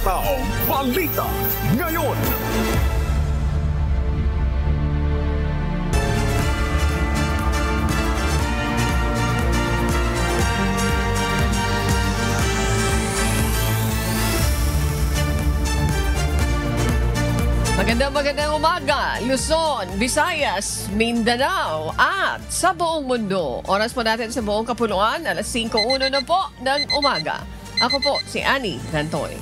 Hataw Balita ngayon. Magandang umaga, Luzon, Visayas, Mindanao at sa buong mundo. Oras po natin sa buong kapuluan, alas 5:01 na po ng umaga. Ako po si Annie Gantoy.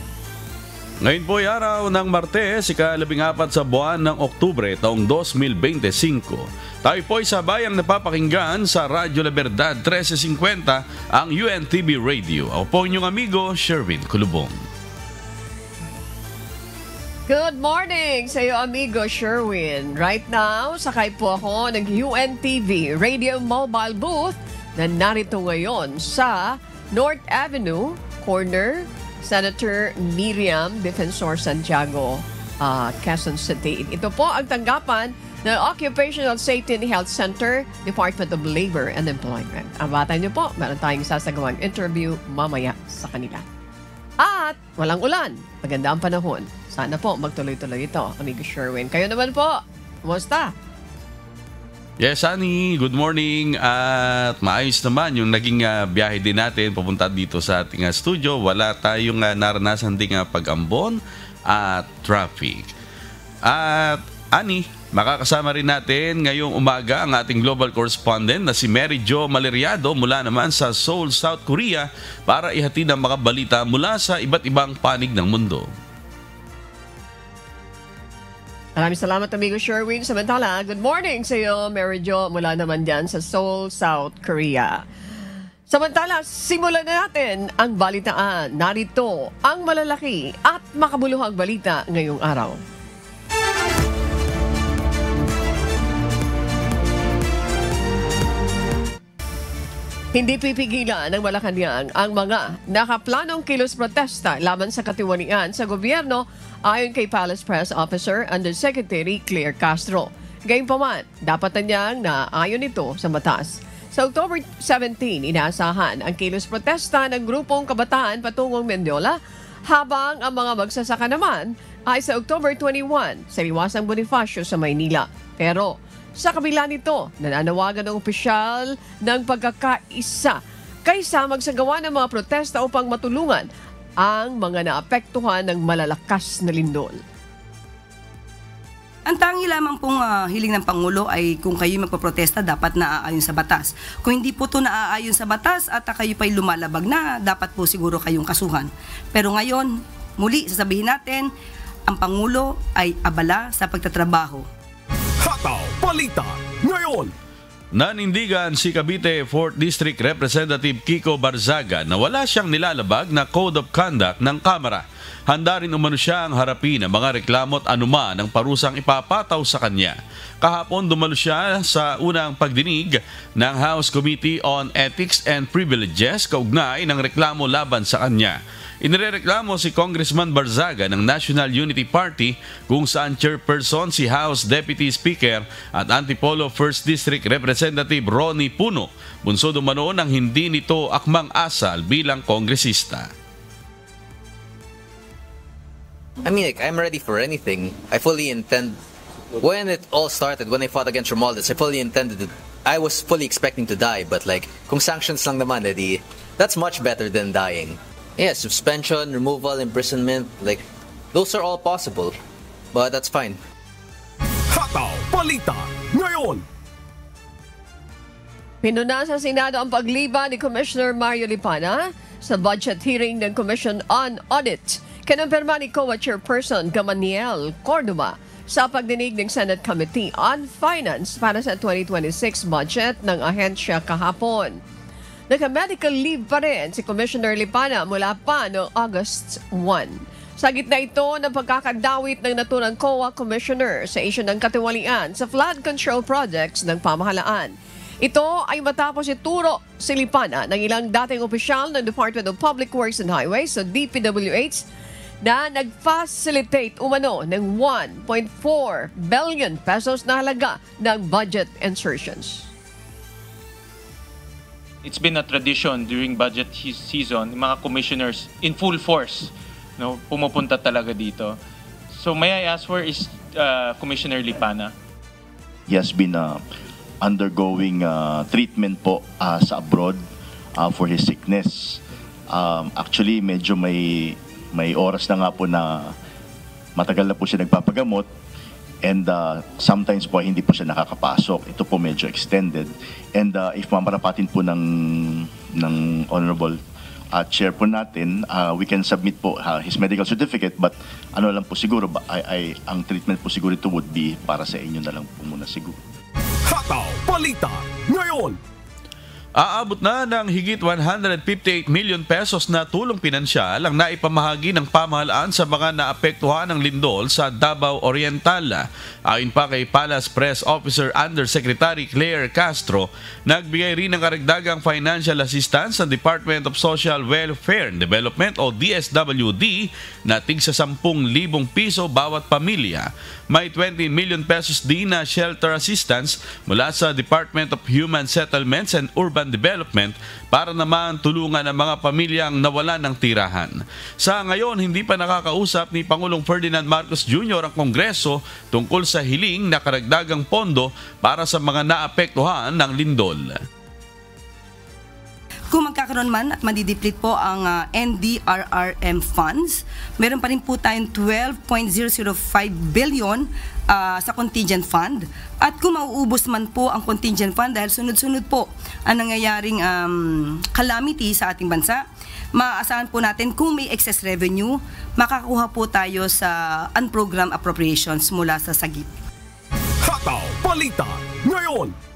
Ngayon po ay araw ng Martes, ika-14 sa buwan ng Oktubre taong 2025. Tayo po ay sabayang napapakinggan sa Radyo La Verdad 1350 ang UNTV Radio. Ako po inyong amigo, Sherwin Kulubong. Good morning sa iyo, amigo Sherwin. Right now, sakay po ako ng UNTV Radio Mobile Booth na narito ngayon sa North Avenue, corner Senator Miriam Defensor Santiago, Quezon City. Ito po ang tanggapan ng Occupational Safety and Health Center, Department of Labor and Employment. Abatan niyo po, meron tayong sasagawang interview mamaya sa kanila. At walang ulan, maganda ang panahon. Sana po magtuloy-tuloy ito, amigo Sherwin. Kayo naman po, kumusta? Yes, Annie, good morning. At maayos naman yung naging biyahe din natin papunta dito sa ating studio. Wala tayong naranasan ding pag-ambon at traffic. At Annie, makakasama rin natin ngayong umaga ang ating global correspondent na si Mary Jo Maleriado mula naman sa Seoul, South Korea para ihatid ang mga balita mula sa iba't ibang panig ng mundo. Maraming salamat, amigo Sherwin. Samantala, good morning sa iyo, Mary Jo, mula naman dyan sa Seoul, South Korea. Samantala, simulan na natin ang balitaan. Narito ang malalaki at makabuluhang balita ngayong araw. Hindi pipigilan ng Malacanang ang mga nakaplanong kilos protesta laban sa katiwalian sa gobyerno ayon kay Palace Press Officer Undersecretary Claire Castro. Gayunpaman, dapat na niyang naayon ito sa batas. Sa October 17, inaasahan ang kilos protesta ng grupong kabataan patungong Mendiola, habang ang mga magsasaka naman ay sa October 21 sa Liwasang Bonifacio sa Maynila. Pero sa kabila nito, nananawagan ng opisyal ng pagkakaisa kaysa magsagawa ng mga protesta upang matulungan ang mga naapektuhan ng malalakas na lindol. Ang tangi lamang pong hiling ng Pangulo ay kung kayo magpaprotesta, dapat naaayon sa batas. Kung hindi po ito naaayon sa batas at kayo pa'y lumalabag na, dapat po siguro kayong kasuhan. Pero ngayon, muli sasabihin natin, ang Pangulo ay abala sa pagtatrabaho. Hataw Balita ngayon. Nanindigan si Cavite 4th District Representative Kiko Barzaga na wala siyang nilalabag na Code of Conduct ng Kamara. Handa rin umano siyang harapin ang mga reklamo at anuman ng parusang ipapataw sa kanya. Kahapon dumalo siya sa unang pagdinig ng House Committee on Ethics and Privileges kaugnay ng reklamo laban sa kanya. Inirereklamo si Congressman Barzaga ng National Unity Party kung saan chairperson si House Deputy Speaker at Antipolo 1st District Representative Ronnie Puno. Bunsod umano ng hindi nito akmang asal bilang kongresista. I mean, I'm ready for anything. I fully intend, when it all started, when I fought against Romualdez, I was fully expecting to die, but kung sanctions lang naman, that's much better than dying. Yeah, suspension, removal, imprisonment, those are all possible, but that's fine. Hataw Balita ngayon. Pinuna sa Senado ang pagliba ni Commissioner Mario Lipana sa budget hearing ng Commission on Audit. Kinumpirma ni COA Chairperson Gamaliel Cordova sa pagdinig ng Senate Committee on Finance para sa 2026 budget ng ahensya kahapon. Naka-medical leave pa rin si Commissioner Lipana mula pa noong August 1. Sa gitna ito ng pagkakadawit ng naturang COA Commissioner sa issue ng katiwalian sa flood control projects ng pamahalaan. Ito ay matapos ituro si Lipana ng ilang dating opisyal ng Department of Public Works and Highways sa DPWH na nag-facilitate umano ng 1.4 billion pesos na halaga ng budget insertions. It's been a tradition during budget season, mga commissioners in full force no, pumupunta talaga dito. So may I ask where is Commissioner Lipana? He has been undergoing treatment po sa abroad for his sickness. Actually, medyo may oras na nga po na matagal na po siya nagpapagamot and sometimes po hindi po siya nakakapasok. Ito po medyo extended. And if mamarapatin po ng Honorable Chair po natin, we can submit po his medical certificate, but ano lang po siguro, ang treatment po siguro ito would be para sa inyo na lang po muna siguro. Hataw Balita ngayon. Aabot na ng higit 158 million pesos na tulong pinansyal ang naipamahagi ng pamahalaan sa mga naapektuhan ng lindol sa Davao Oriental. Ayon pa kay Palace Press Officer Undersecretary Claire Castro, nagbigay rin ng karagdagang financial assistance sa Department of Social Welfare and Development o DSWD na tigsa 10,000 piso bawat pamilya. May 20 million pesos din na shelter assistance mula sa Department of Human Settlements and Urban Development para naman tulungan ang mga pamilyang nawalan ng tirahan. Sa ngayon, hindi pa nakakausap ni Pangulong Ferdinand Marcos Jr. ang Kongreso tungkol sa hiling na karagdagang pondo para sa mga naapektuhan ng lindol. Kung magkakaroon man at madideplete po ang NDRRM funds, meron pa rin po tayong 12.005 billion sa contingent fund. At kung mauubos man po ang contingent fund dahil sunod-sunod po ang nangyayaring calamity sa ating bansa, maaasahan po natin kung may excess revenue, makakuha po tayo sa unprogrammed appropriations mula sa SAGIP. Hataw Balita ngayon.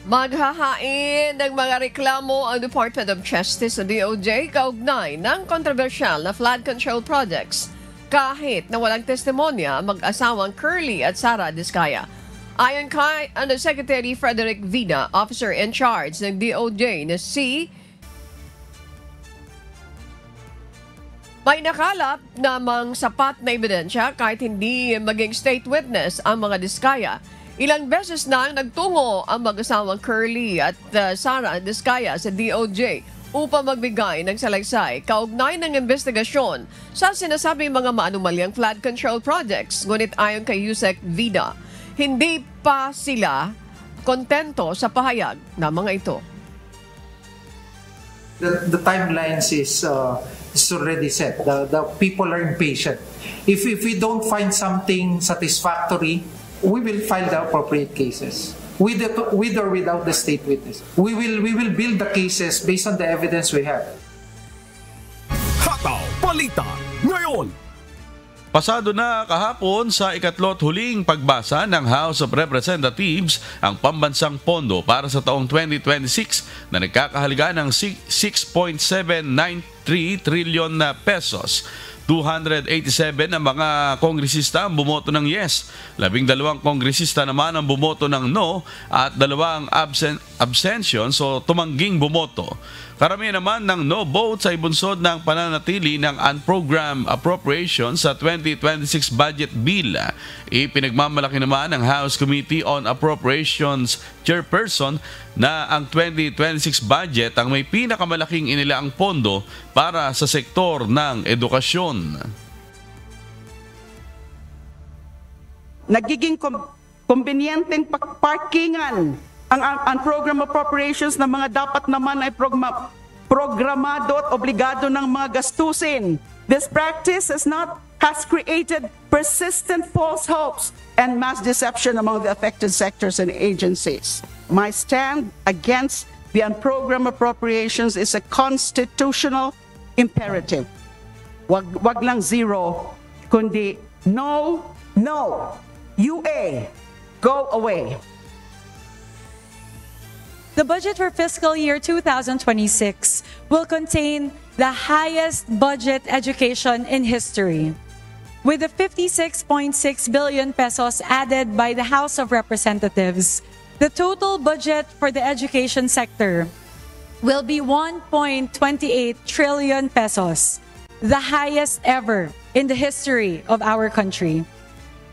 Maghahain ng mga reklamo ang Department of Justice sa DOJ kaugnay ng kontrobersyal na flood control projects kahit na walang testimonya mag-asawang Curly at Sara Diskaya. Ayon kay Undersecretary Frederick Vida, officer in charge ng DOJ na may nakalap namang sapat na ebidensya kahit hindi maging state witness ang mga Diskaya. Ilang beses na nagtungo ang mag-asawang Curly at Sara Diskaya sa DOJ upang magbigay ng salaysay kaugnay ng investigasyon sa sinasabing mga maanumalyang flood control projects. Ngunit ayon kay Yusek Vida, hindi pa sila kontento sa pahayag na mga ito. The timelines is already set. The people are impatient. If we don't find something satisfactory, we will file the appropriate cases with or without the state witness. We will build the cases based on the evidence we have. Hataw Balita ngayon. Pasado na kahapon sa ikatlot huling pagbasa ng House of Representatives ang pambansang pondo para sa taong 2026 na nagkakahalaga ng 6.793 trilyon na pesos. 287 ang mga kongresista ang bumoto ng yes, 12 kongresista naman ang bumoto ng no at 2 abstentions o tumangging bumoto. Karamihan naman ng no votes ay bunsod ng pananatili ng unprogrammed appropriations sa 2026 budget bill. Ipinagmamalaki naman ng House Committee on Appropriations Chairperson na ang 2026 budget ang may pinakamalaking inilaang pondo para sa sektor ng edukasyon. Nagiging kumbinyenteng parkingan ang unprogrammed appropriations na mga dapat naman ay programado at obligado ng mga gastusin. This practice has created persistent false hopes and mass deception among the affected sectors and agencies. My stand against the unprogrammed appropriations is a constitutional imperative. Wag lang zero, kundi no, UA, go away. The budget for fiscal year 2026 will contain the highest budget education in history. With the 56.6 billion pesos added by the House of Representatives, the total budget for the education sector will be 1.28 trillion pesos, the highest ever in the history of our country.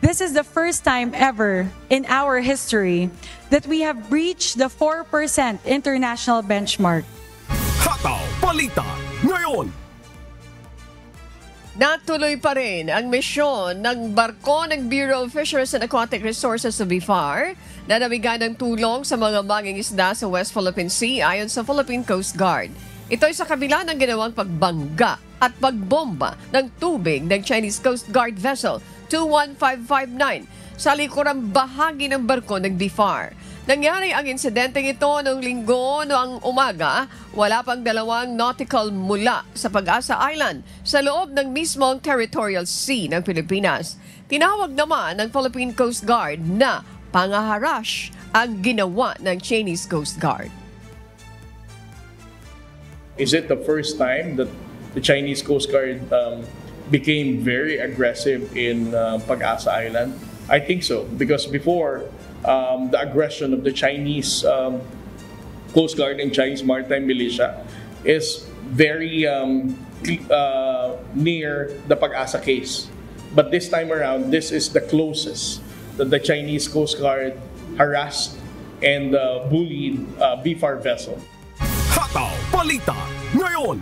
This is the first time ever in our history that we have breached the 4% international benchmark. Hataw Balita ngayon. Natuloy pa rin ang misyon ng barko ng Bureau of Fisheries and Aquatic Resources sa BIFAR na nabigyan ng tulong sa mga mangingisda sa West Philippine Sea ayon sa Philippine Coast Guard. Ito ay sa kabila ng ginawang pagbangga at pagbomba ng tubig ng Chinese Coast Guard vessel 21559 sa likurang bahagi ng barko ng BIFAR. Nangyari ang insidenteng ito noong linggo noong umaga, wala pang 2 nautical mula sa Pag-asa Island sa loob ng mismong territorial sea ng Pilipinas. Tinawag naman ng Philippine Coast Guard na pangaharash ang ginawa ng Chinese Coast Guard. Is it the first time that the Chinese Coast Guard became very aggressive in Pag-asa Island? I think so, because before, the aggression of the Chinese Coast Guard and Chinese Maritime Militia is very near the Pag-asa case. But this time around, this is the closest that the Chinese Coast Guard harassed and bullied BIFAR vessel. Hataw Balita ngayon.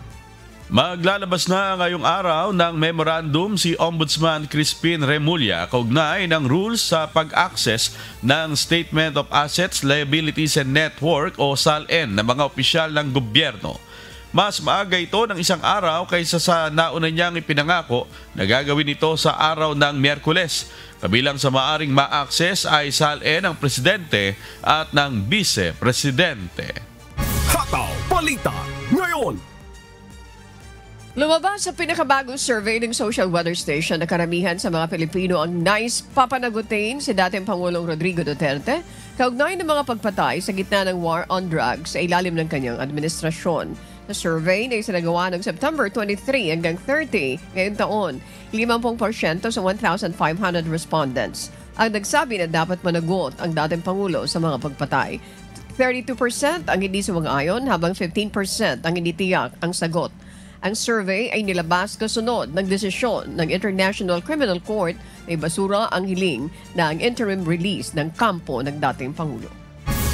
Maglalabas na ngayong araw ng memorandum si Ombudsman Crispin Remulla kaugnay ng rules sa pag-access ng Statement of Assets, Liabilities and Network o SALN ng mga opisyal ng gobyerno. Mas maaga ito ng isang araw kaysa sa nauna niyang ipinangako na gagawin ito sa araw ng Miyerkules. Kabilang sa maaring ma-access ay SALN ng Presidente at ng Vice-Presidente. Hataw Balita ngayon. Lumabas sa pinakabagong survey ng Social Weather Station na karamihan sa mga Pilipino ang nais papanagutin si dating Pangulong Rodrigo Duterte kaugnay ng mga pagpatay sa gitna ng war on drugs sa ilalim ng kanyang administrasyon. Sa survey na isinagawa ng September 23 hanggang 30 ngayong taon, 50% sa 1,500 respondents ang nagsabi na dapat managot ang dating Pangulo sa mga pagpatay. 32% ang hindi sumang-ayon habang 15% ang hindi tiyak ang sagot. Ang survey ay nilabas kasunod ng desisyon ng International Criminal Court na ibasura ang hiling na ang interim release ng kampo ng dating Pangulo.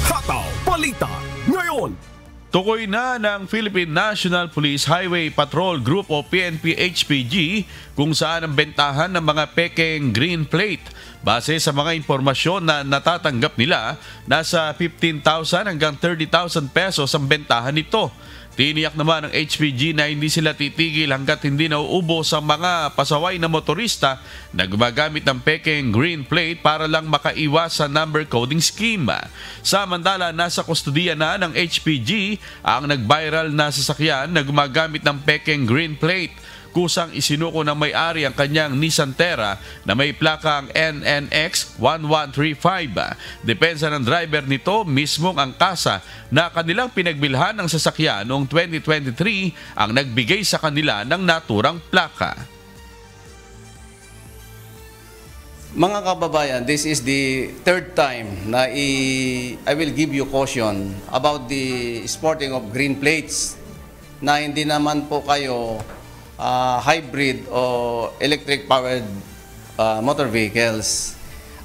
Hataw Balita ngayon. Tukoy na ng Philippine National Police Highway Patrol Group o PNP-HPG kung saan ang bentahan ng mga pekeng green plate. Base sa mga impormasyon na natatanggap nila, nasa 15,000 hanggang 30,000 pesos ang bentahan nito. Tiniyak naman ng HPG na hindi sila titigil hanggat hindi nauubos ang mga pasaway na motorista na gumagamit ng pekeng green plate para lang makaiwas sa number coding scheme. Samantala, nasa kustudiya na ng HPG ang nag-viral na sasakyan na gumagamit ng pekeng green plate. Kusang isinuko ng may-ari ang kanyang Nissan Terra na may plakang NNX 1135. Depensa ng driver nito mismong ang kasa na kanilang pinagbilhan ng sasakyan noong 2023 ang nagbigay sa kanila ng naturang plaka. Mga kababayan, this is the third time na I will give you caution about the sporting of green plates na hindi naman po kayo hybrid o electric-powered motor vehicles.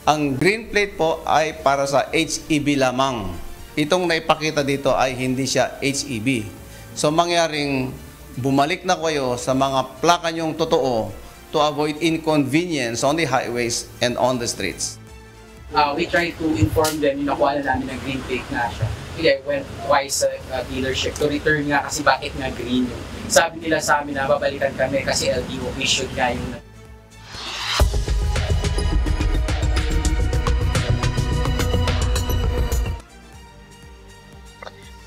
Ang green plate po ay para sa HEV lamang. Itong naipakita dito ay hindi siya HEV. So mangyaring bumalik na kayo sa mga plaka nyong totoo to avoid inconvenience on the highways and on the streets. We try to inform them, nakuha na namin ng green plate na siya. Kaya went twice sa dealership to return nga kasi bakit nga green yun. Sabi nila sa amin na babalikan kami kasi LTO issued nga yung...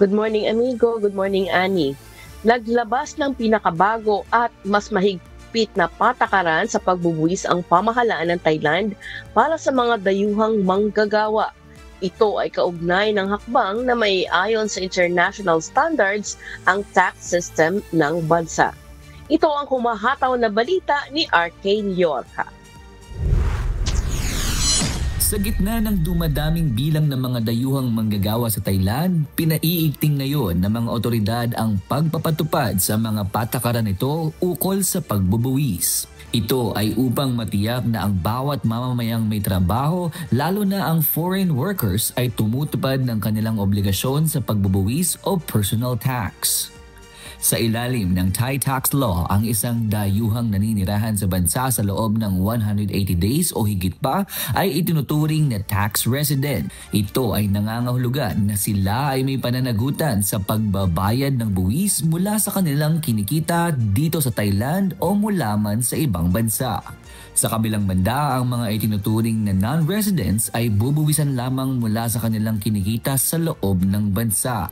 Good morning, amigo. Good morning, Annie. Naglabas ng pinakabago at mas mahigpit na patakaran sa pagbubuwis ang pamahalaan ng Thailand para sa mga dayuhang manggagawa. Ito ay kaugnay ng hakbang na may ayon sa international standards ang tax system ng bansa. Ito ang humahataw na balita ni Arcane Yorka. Sa gitna ng dumadaming bilang ng mga dayuhang manggagawa sa Thailand, pinaiigting ngayon ng mga otoridad ang pagpapatupad sa mga patakaran nito ukol sa pagbubuwis. Ito ay upang matiyak na ang bawat mamamayang may trabaho, lalo na ang foreign workers, ay tumutupad ng kanilang obligasyon sa pagbubuwis o personal tax. Sa ilalim ng Thai tax law, ang isang dayuhang naninirahan sa bansa sa loob ng 180 days o higit pa ay itinuturing na tax resident. Ito ay nangangahulugan na sila ay may pananagutan sa pagbabayad ng buwis mula sa kanilang kinikita dito sa Thailand o mula man sa ibang bansa. Sa kabilang banda, ang mga itinuturing na non-residents ay bubuwisan lamang mula sa kanilang kinikita sa loob ng bansa.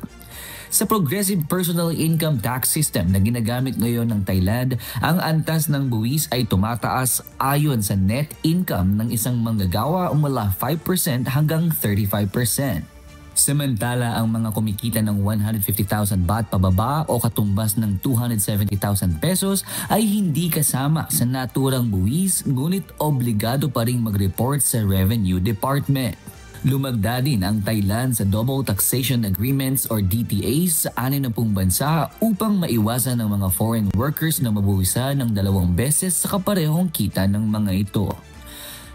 Sa Progressive Personal Income Tax System na ginagamit ngayon ng Thailand, ang antas ng buwis ay tumataas ayon sa net income ng isang manggagawa mula 5% hanggang 35%. Samantala, ang mga kumikita ng 150,000 baht pababa o katumbas ng 270,000 pesos ay hindi kasama sa naturang buwis, ngunit obligado pa ring mag-report sa Revenue Department. Lumagda din ang Thailand sa Double Taxation Agreements or DTAs sa 60 bansa upang maiwasan ng mga foreign workers na mabuwisan ng 2 beses sa kaparehong kita ng mga ito.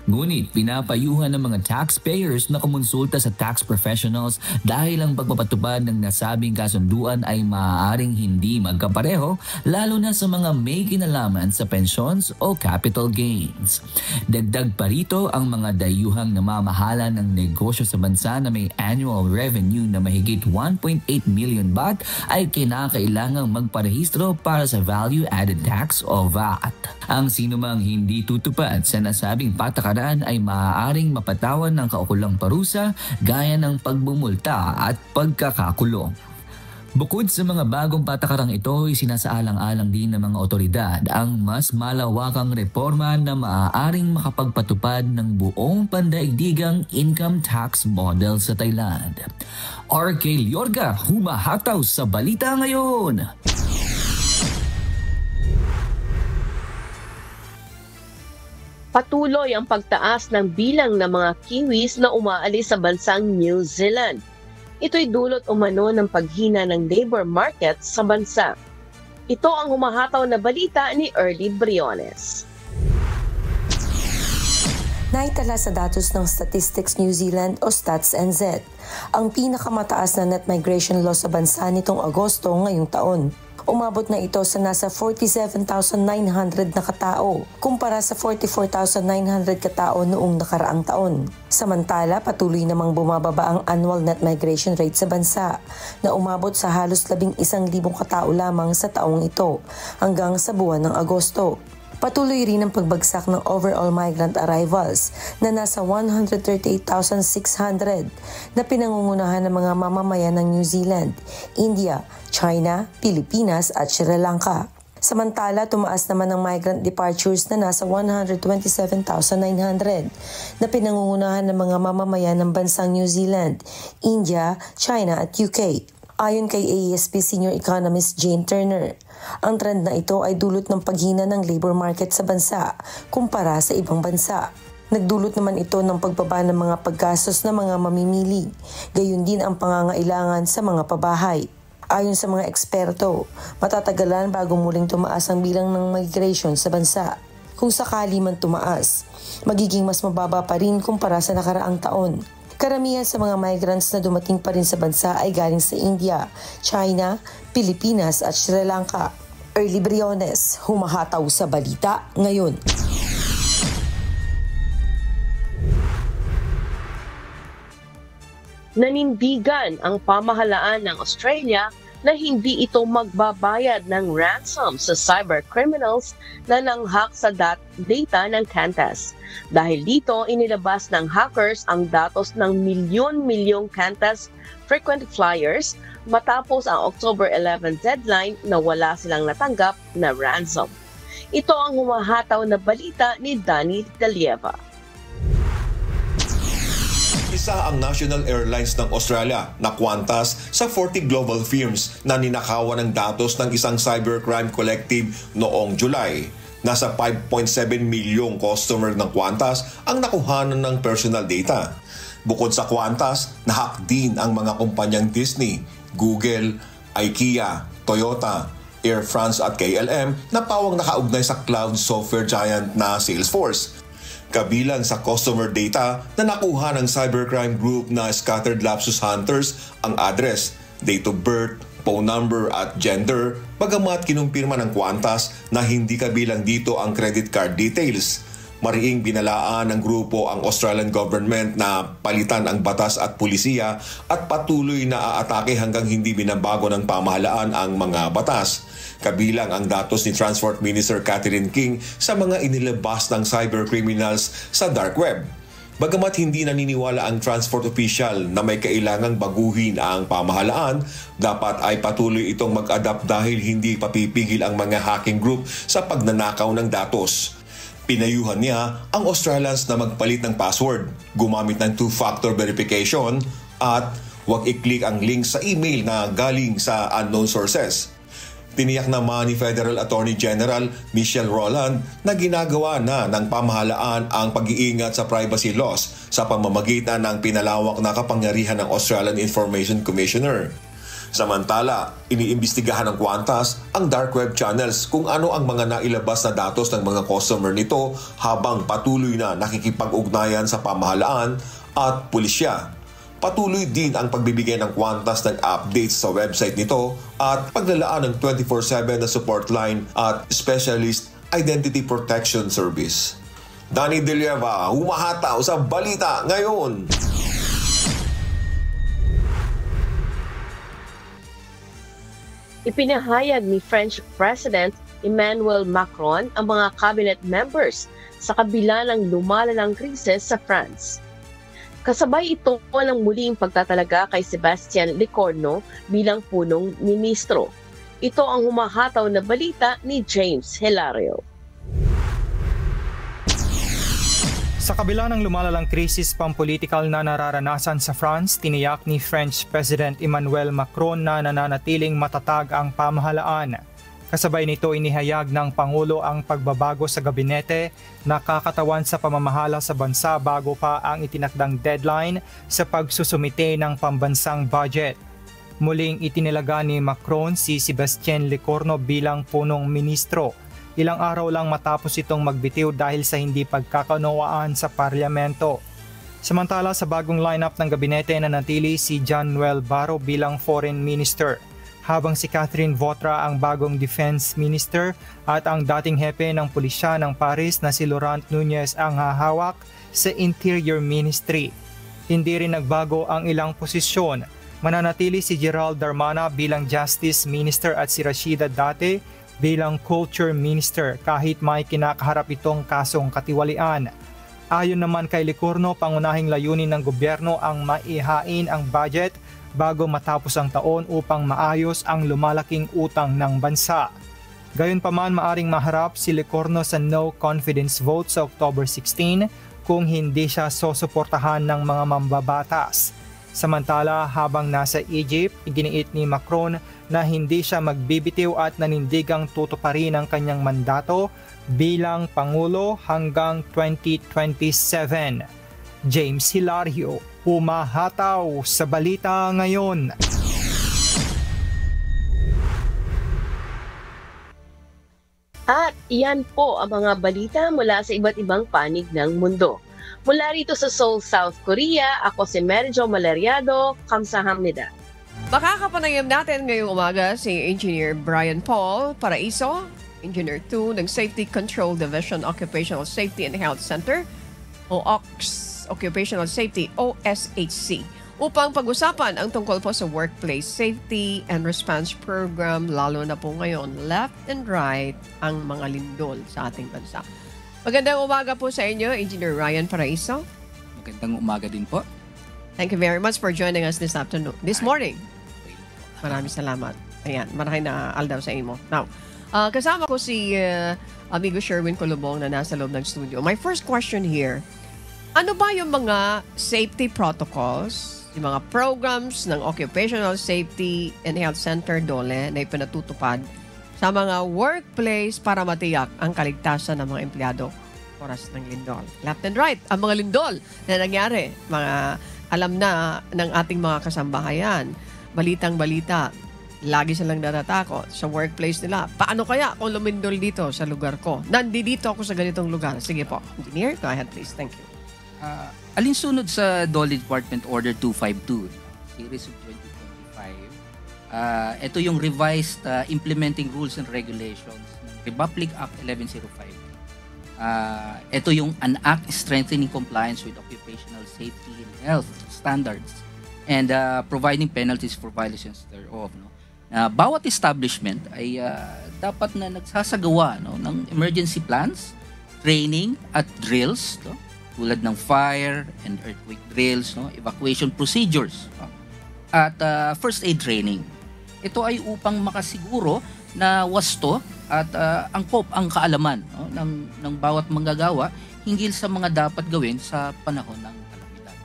Ngunit pinapayuhan ng mga taxpayers na kumonsulta sa tax professionals dahil ang pagpapatupad ng nasabing kasunduan ay maaaring hindi magkapareho, lalo na sa mga may kinalaman sa pensions o capital gains. Dagdag pa rito, ang mga dayuhang namamahala ng negosyo sa bansa na may annual revenue na mahigit 1.8 million baht ay kinakailangang magparehistro para sa Value Added Tax o VAT. Ang sinumang hindi tutupad sa nasabing patakaran ay maaaring mapatawan ng kaukulang parusa gaya ng pagbumulta at pagkakakulong. Bukod sa mga bagong patakarang ito, isinasaalang-alang din ng mga otoridad ang mas malawakang reforma na maaaring makapagpatupad ng buong pandaigdigang income tax model sa Thailand. RK Liorga, humahataw sa balita ngayon! Patuloy ang pagtaas ng bilang ng mga Kiwis na umaalis sa bansang New Zealand. Ito'y dulot umano ng paghina ng labor market sa bansa. Ito ang humahataw na balita ni Early Briones. Naitala sa datos ng Statistics New Zealand o StatsNZ, ang pinakamataas na net migration loss sa bansa nitong Agosto ngayong taon. Umabot na ito sa nasa 47,900 na katao, kumpara sa 44,900 katao noong nakaraang taon. Samantala, patuloy namang bumababa ang annual net migration rate sa bansa, na umabot sa halos 11,000 katao lamang sa taong ito hanggang sa buwan ng Agosto. Patuloy rin ang pagbagsak ng overall migrant arrivals na nasa 138,600 na pinangungunahan ng mga mamamayan ng New Zealand, India, China, Pilipinas at Sri Lanka. Samantala, tumaas naman ang migrant departures na nasa 127,900 na pinangungunahan ng mga mamamayan ng bansang New Zealand, India, China at UK. Ayon kay AESP Senior Economist Jane Turner, ang trend na ito ay dulot ng paghina ng labor market sa bansa kumpara sa ibang bansa. Nagdulot naman ito ng pagbaba ng mga paggastos ng mga mamimili, gayon din ang pangangailangan sa mga pabahay. Ayon sa mga eksperto, matatagalan bago muling tumaas ang bilang ng migration sa bansa. Kung sakali man tumaas, magiging mas mababa pa rin kumpara sa nakaraang taon. Karamihan sa mga migrants na dumating pa rin sa bansa ay galing sa India, China, Pilipinas at Sri Lanka. Early Briones, humahataw sa balita ngayon. Nanindigan ang pamahalaan ng Australia na hindi ito magbabayad ng ransom sa cybercriminals na nanghak sa data ng Qantas. Dahil dito, inilabas ng hackers ang datos ng milyon-milyong Qantas frequent flyers matapos ang October 11 deadline na wala silang natanggap na ransom. Ito ang humahataw na balita ni Danny Dalieva. Isa ang National Airlines ng Australia na Qantas sa 40 global firms na ninakawan ng datos ng isang cybercrime collective noong July. Nasa 5.7 milyong customer ng Qantas ang nakuhanan ng personal data. Bukod sa Qantas, nahack din ang mga kumpanyang Disney, Google, IKEA, Toyota, Air France at KLM na pawang nakaugnay sa cloud software giant na Salesforce. Kabilang sa customer data na nakuha ng cybercrime group na Scattered Lapsus Hunters ang address, date of birth, phone number at gender, bagamat kinumpirma ng Qantas na hindi kabilang dito ang credit card details. Mariing binalaan ng grupo ang Australian government na palitan ang batas at pulisiya at patuloy na aatake hanggang hindi binabago ng pamahalaan ang mga batas. Kabilang ang datos ni Transport Minister Catherine King sa mga inilabas ng cybercriminals sa dark web. Bagamat hindi naniniwala ang transport official na may kailangang baguhin ang pamahalaan, dapat ay patuloy itong mag-adapt dahil hindi papipigil ang mga hacking group sa pagnanakaw ng datos. Pinayuhan niya ang Australians na magpalit ng password, gumamit ng two-factor verification at huwag i-click ang link sa email na galing sa unknown sources. Tiniyak naman ni Federal Attorney General Michelle Rowland na ginagawa na ng pamahalaan ang pag-iingat sa privacy laws sa pamamagitan ng pinalawak na kapangyarihan ng Australian Information Commissioner. Samantala, iniimbestigahan ng Qantas ang dark web channels kung ano ang mga nailabas na datos ng mga customer nito habang patuloy na nakikipag-ugnayan sa pamahalaan at pulisya. Patuloy din ang pagbibigay ng Qantas ng updates sa website nito at paglalaan ng 24/7 na support line at Specialist Identity Protection Service. Danny De Lieva, humahataw sa Balita Ngayon. Ipinahayag ni French President Emmanuel Macron ang mga cabinet members sa kabila ng lumalalang krisis sa France. Kasabay ito ng muling pagtatalaga kay Sebastian Lecornu bilang punong ministro. Ito ang humahataw na balita ni James Hilario. Sa kabila ng lumalalang krisis pampolitikal na nararanasan sa France, tiniyak ni French President Emmanuel Macron na nananatiling matatag ang pamahalaan. Kasabay nito inihayag ng Pangulo ang pagbabago sa gabinete na kakatawan sa pamamahala sa bansa bago pa ang itinakdang deadline sa pagsusumite ng pambansang budget. Muling itinilaga ni Macron si Sebastian Lecornu bilang punong ministro. Ilang araw lang matapos itong magbitiw dahil sa hindi pagkakaunawaan sa parlamento. Samantala sa bagong lineup ng gabinete nanatili si Jean-Noel Barrot bilang foreign minister, habang si Catherine Vautrin ang bagong defense minister at ang dating hepe ng pulisya ng Paris na si Laurent Nunez ang hahawak sa interior ministry. Hindi rin nagbago ang ilang posisyon. Mananatili si Gerald Darmanin bilang justice minister at si Rashida Date bilang culture minister kahit may kinakaharap itong kasong katiwalian. Ayon naman kay Lecornu, pangunahing layunin ng gobyerno ang maihain ang budget bago matapos ang taon upang maayos ang lumalaking utang ng bansa. Gayunpaman, maaring maharap si Lecornu sa no confidence vote sa October 16 kung hindi siya susuportahan ng mga mambabatas. Samantala, habang nasa Egypt, iginiit ni Macron na hindi siya magbibitiw at nanindigang tutuparin ang kanyang mandato bilang Pangulo hanggang 2027. James Hilario, humahataw sa Balita Ngayon. At iyan po ang mga balita mula sa iba't ibang panig ng mundo. Mula rito sa Seoul, South Korea, ako si Merjo Maleriado. Kamsahamnida. Makakapanayam natin ngayong umaga si Engineer Brian Paul Paraiso, Engineer 2 ng Safety Control Division Occupational Safety and Health Center o OXC, Occupational Safety OSHC, upang pag-usapan ang tungkol po sa workplace safety and response program, lalo na po ngayon left and right ang mga lindol sa ating bansa. Magandang umaga po sa inyo, Engineer Ryan Paraiso. Magandang umaga din po. Thank you very much for joining us this morning. Maraming salamat. Ayan, maraming na aldaw sa imo. Now, kasama ko si amigo Sherwin Colobong na nasa loob ng studio. My first question here, ano ba yung mga safety protocols, yung mga programs ng Occupational Safety and Health Center DOLE na ipinatutupad sa mga workplace para matiyak ang kaligtasan ng mga empleyado oras ng lindol? Left and right, ang mga lindol na nangyari, mga alam na ng ating mga kasambahayan, balitang-balita, lagi silang natatakot sa workplace nila. Paano kaya kung lumindol dito sa lugar ko? Nandito ako sa ganitong lugar. Sige po, Engineer, go ahead please. Thank you. Alinsunod sa DOLE Department Order 252, Series of 2025, Ito yung revised implementing rules and regulations ng Republic Act 1105. Ito yung an act strengthening compliance with occupational safety and health standards and providing penalties for violations thereof. No? Bawat establishment ay dapat na nagsasagawa ng emergency plans, training at drills, tulad ng fire and earthquake drills, evacuation procedures, at first aid training. Ito ay upang makasiguro na wasto at angkop ang kaalaman ng bawat manggagawa hinggil sa mga dapat gawin sa panahon ng kalamidad.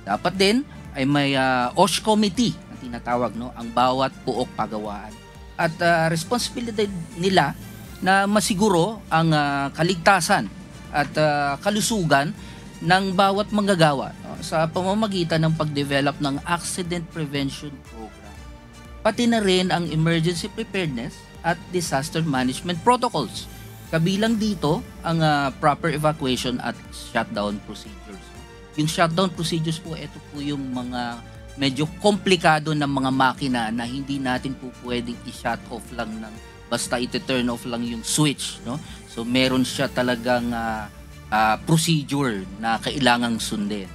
Dapat din ay may OSH committee na tinatawag ang bawat puok pagawaan at responsibilidad nila na masiguro ang kaligtasan at kalusugan ng bawat manggagawa sa pamamagitan ng pag-develop ng accident prevention program. Pati na rin ang emergency preparedness at disaster management protocols. Kabilang dito ang proper evacuation at shutdown procedures. Yung shutdown procedures po, ito po yung mga medyo komplikado ng mga makina na hindi natin po pwedeng i-shut off lang ng basta iti-turn off lang yung switch. So meron siya talagang procedure na kailangang sundin.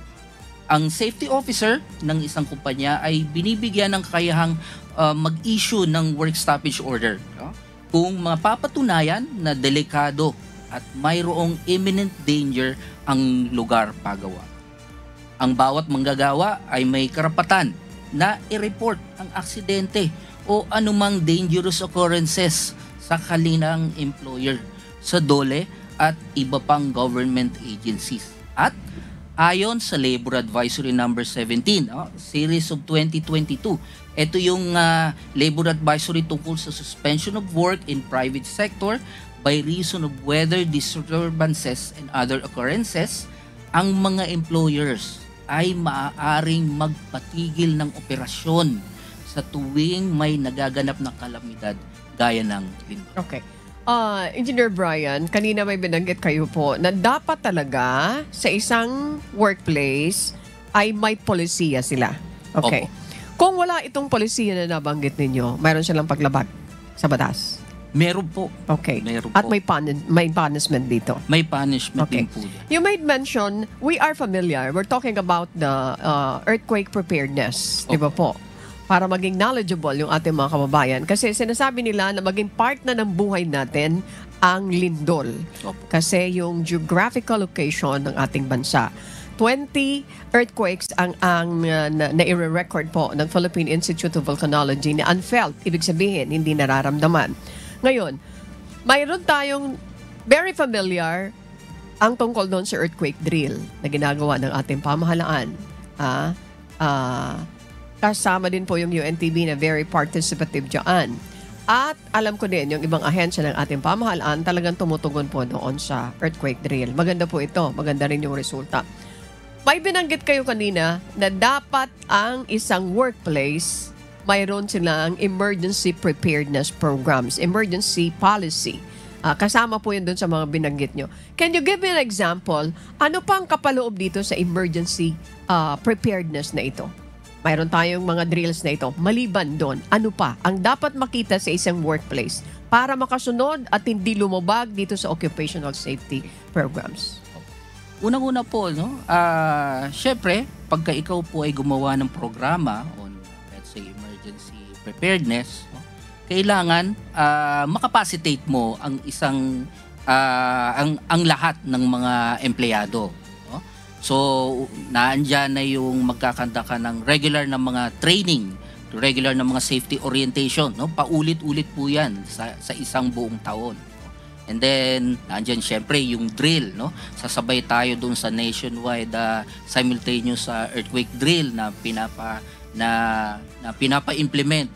Ang safety officer ng isang kumpanya ay binibigyan ng kakayahang mag-issue ng work stoppage order kung mapapatunayan na delikado at mayroong imminent danger ang lugar pagawa. Ang bawat manggagawa ay may karapatan na i-report ang aksidente o anumang dangerous occurrences sa kanilang employer, sa DOLE at iba pang government agencies. At ayon sa Labor Advisory Number 17, Series of 2022, ito yung Labor Advisory tungkol sa suspension of work in private sector by reason of weather disturbances and other occurrences. Ang mga employers ay maaaring magpatigil ng operasyon sa tuwing may nagaganap na kalamidad gaya ng lindol. Okay. Engineer Brian, kanina may binanggit kayo po na dapat talaga sa isang workplace ay may polisiya sila. Okay. Opo. Kung wala itong polisiya na nabanggit ninyo, mayroon silang paglabag sa batas? Meron po. Okay. Meron At po. may punishment dito? May punishment Okay. din po dyan. You made mention, we are familiar, we're talking about the earthquake preparedness, di ba po? Para maging knowledgeable yung ating mga kababayan. Kasi sinasabi nila na maging part na ng buhay natin ang lindol. Kasi yung geographical location ng ating bansa. 20 earthquakes ang nai-record po ng Philippine Institute of Volcanology na unfelt. Ibig sabihin, hindi nararamdaman. Ngayon, mayroon tayong very familiar ang tungkol doon sa earthquake drill na ginagawa ng ating pamahalaan. Kasama din po yung UNTB na very participative dyan. At alam ko din, yung ibang ahensya ng ating pamahalaan talagang tumutugon po doon sa earthquake drill. Maganda po ito. Maganda rin yung resulta. May binanggit kayo kanina na dapat ang isang workplace, mayroon silang emergency preparedness programs, emergency policy. Kasama po yun doon sa mga binanggit nyo. Can you give me an example? Ano pa ang kapaloob dito sa emergency preparedness na ito? Mayroon tayong mga drills na ito. Maliban doon, ano pa ang dapat makita sa isang workplace para makasunod at hindi lumabag dito sa occupational safety programs? Unang-una po, syempre, pagka ikaw po ay gumawa ng programa on, let's say, emergency preparedness, kailangan makapacitate mo ang isang ang lahat ng mga empleyado. So, naandyan na yung magkakanta ka ng regular na mga training, regular na mga safety orientation, paulit-ulit po yan sa isang buong taon. And then, nandiyan syempre yung drill, Sasabay tayo doon sa nationwide simultaneous earthquake drill na pinapa-implement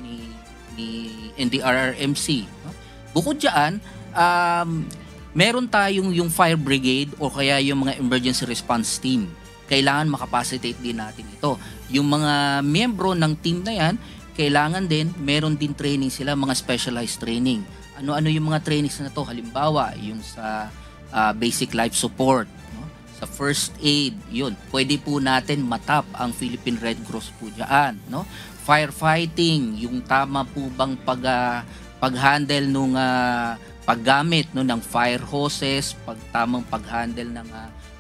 ni NDRRMC. Bukod diyan, meron tayong yung fire brigade o kaya yung mga emergency response team. Kailangan makapacitate din natin ito. Yung mga miyembro ng team na yan, kailangan din, meron din training sila, mga specialized training. Ano-ano yung mga trainings na to? Halimbawa, yung sa basic life support, sa first aid, yun, pwede po natin matap ang Philippine Red Cross po dyan, no? Firefighting, yung tama po bang pag-handle nung paggamit no ng fire hoses, tamang pag-handle ng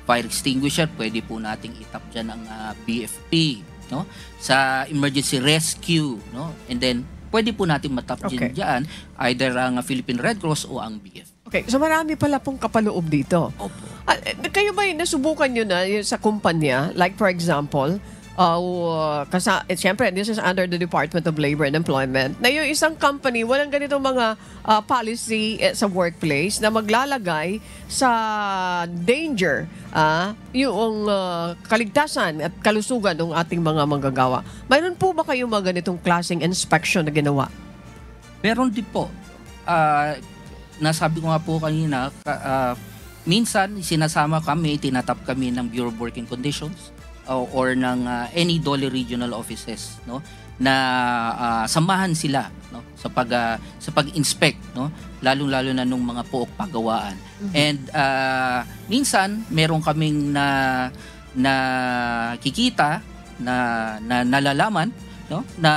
fire extinguisher, pwede po nating itap diyan ang BFP, no? Sa emergency rescue, no? And then pwede po nating matap diyan either ang Philippine Red Cross o ang BFP. Okay, so marami pala pong kapaloob dito. Opo. Kayo ba nasubukan nyo na yun sa kumpanya? Like for example, siyempre, this is under the Department of Labor and Employment, na yung isang company, walang ganitong mga policy sa workplace na maglalagay sa danger yung kaligtasan at kalusugan ng ating mga manggagawa. Mayroon po ba kayong mga ganitong klaseng inspection na ginawa? Meron din po. Nasabi ko nga po kanina, minsan sinasama kami, tinatap kami ng Bureau of Working Conditions or ng any DOLE regional offices, no, na samahan sila, no, sa pag-inspect, no, lalong-lalo na nung mga pook pagawaan. And minsan meron kaming nakikita na nalalaman, no, na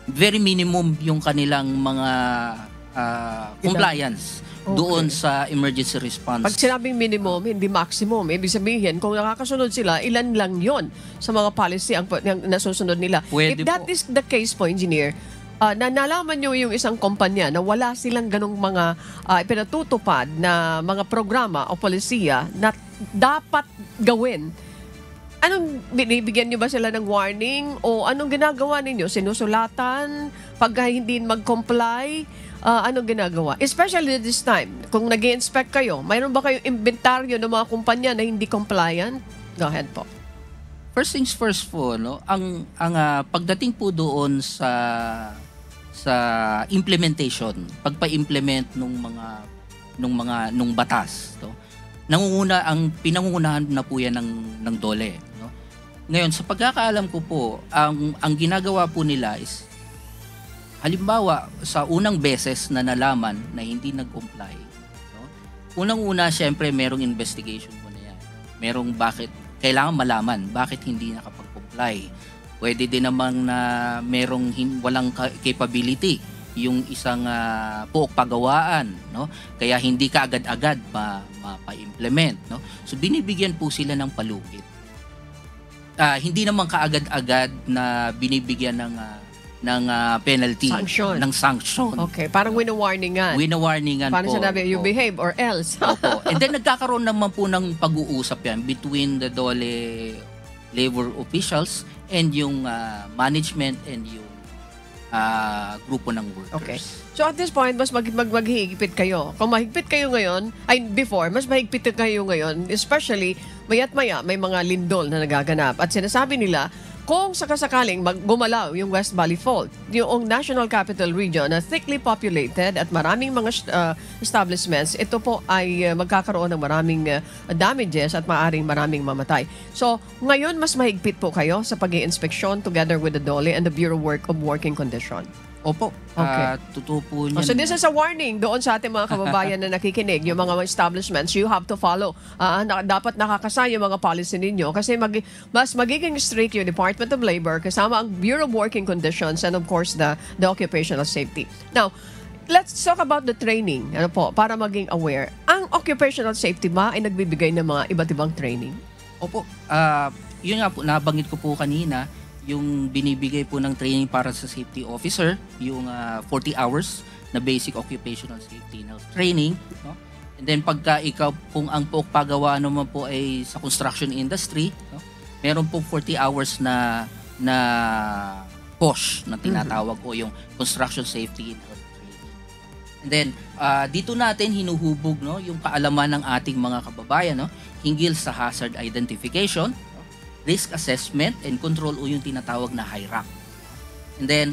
very minimum yung kanilang mga compliance doon sa emergency response. Pag sinabing minimum, hindi maximum. Ibig sabihin, kung nakakasunod sila, ilan lang yon sa mga policy ang nasusunod nila. Pwede If that is the case po, engineer, nalaman nyo yung isang kumpanya na wala silang ganong mga pinatutupad na mga programa o polisiya na dapat gawin. Anong binibigyan nyo ba sila ng warning o anong ginagawa ninyo? Sinusulatan? Pag hindi mag-comply, anong ginagawa? Especially this time, kung nag-i-inspect kayo, mayroon ba kayong inventaryo ng mga kumpanya na hindi compliant? Go ahead po. First things first po, no, ang pagdating po doon sa implementation, pagpa-implement nung batas, no, pinangungunahan na po yan ng DOLE, no. Ngayon, sa pagkakaalam ko po, ang ginagawa po nila is, halimbawa, sa unang beses na nalaman na hindi nag-comply, no, unang-una, syempre, merong investigation po na yan. Merong kailangan malaman bakit hindi nakapag-comply. Pwede din naman na merong walang capability yung isang pook pagawaan, no? Kaya hindi ka agad-agad mapa-implement, no? So binibigyan po sila ng palugit. Hindi naman kaagad-agad na binibigyan ng penalty, ng sanction. Okay, parang wina-warningan. Parang po. sinabi, you behave or else. Opo. And then nagkakaroon naman po ng pag-uusap yan between the DOLE labor officials and yung management and yung grupo ng workers. Okay. So at this point, mas maghihigpit kayo. Kung mahigpit kayo ngayon, before, mas mahigpit kayo ngayon, especially maya't maya may mga lindol na nagaganap. At sinasabi nila, kung sakasakaling gumalaw yung West Valley Fault, yung National Capital Region na thickly populated at maraming mga establishments, ito po ay magkakaroon ng maraming damages at maraming mamatay. So, ngayon mas mahigpit po kayo sa pag-i-inspeksyon together with the DOLE and the Bureau of Working Condition. Opo. Okay. Totoo po niyan. So this is a warning doon sa ating mga kababayan na nakikinig, yung mga establishments, you have to follow. Dapat nakakasaya yung mga policy ninyo kasi mas magiging strict yung Department of Labor kasama ang Bureau of Working Conditions and of course the occupational safety. Now, let's talk about the training. Para maging aware. Ang occupational safety ba ay nagbibigay ng mga iba't ibang training? Opo. Yun nga po, nabanggit ko po kanina, yung binibigay po ng training para sa safety officer, yung 40 hours na basic occupational safety health training, no? And then pagka ikaw, kung ang paggawa naman po ay sa construction industry, no? Meron po 40 hours na POSH na tinatawag o yung construction safety and health training. And then dito natin hinuhubog, no, yung kaalaman ng ating mga kababayan, no, hinggil sa hazard identification, risk assessment and control o yung tinatawag na HIRAC. And then,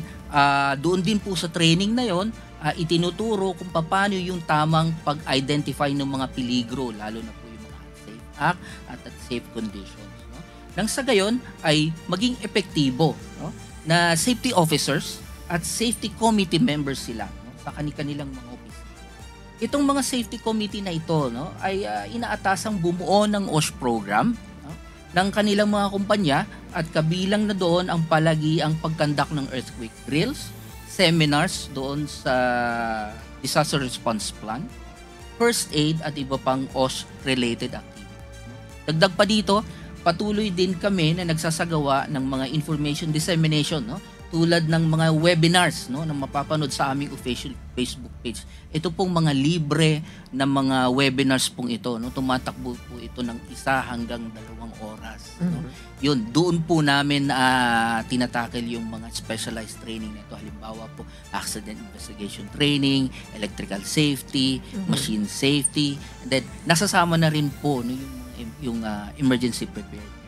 doon din po sa training na yon, itinuturo kung paano yung tamang pag-identify ng mga peligro, lalo na po yung mga unsafe act at safe conditions. No? Nang sa gayon ay maging epektibo, no, na safety officers at safety committee members sila, no, sa kanilang mga office. itong mga safety committee na ito, no, ay inaatasang bumuo ng OSH program, no, ng kanilang mga kumpanya, at kabilang na doon ang palagiang pagkandak ng earthquake drills, seminars doon sa disaster response plan, first aid at iba pang OSH-related activities. Dagdag pa dito, patuloy din kami na nagsasagawa ng mga information dissemination, no? Tulad ng mga webinars, no, na mapapanood sa aming official Facebook page. Ito pong mga libre na mga webinars pong ito, no, tumatakbo po ito ng 1 hanggang 2 oras. No? Yun, doon po namin tinatakil yung mga specialized training nito. Halimbawa po, accident investigation training, electrical safety, machine safety, and then nasasama na rin po, no, yung emergency preparedness.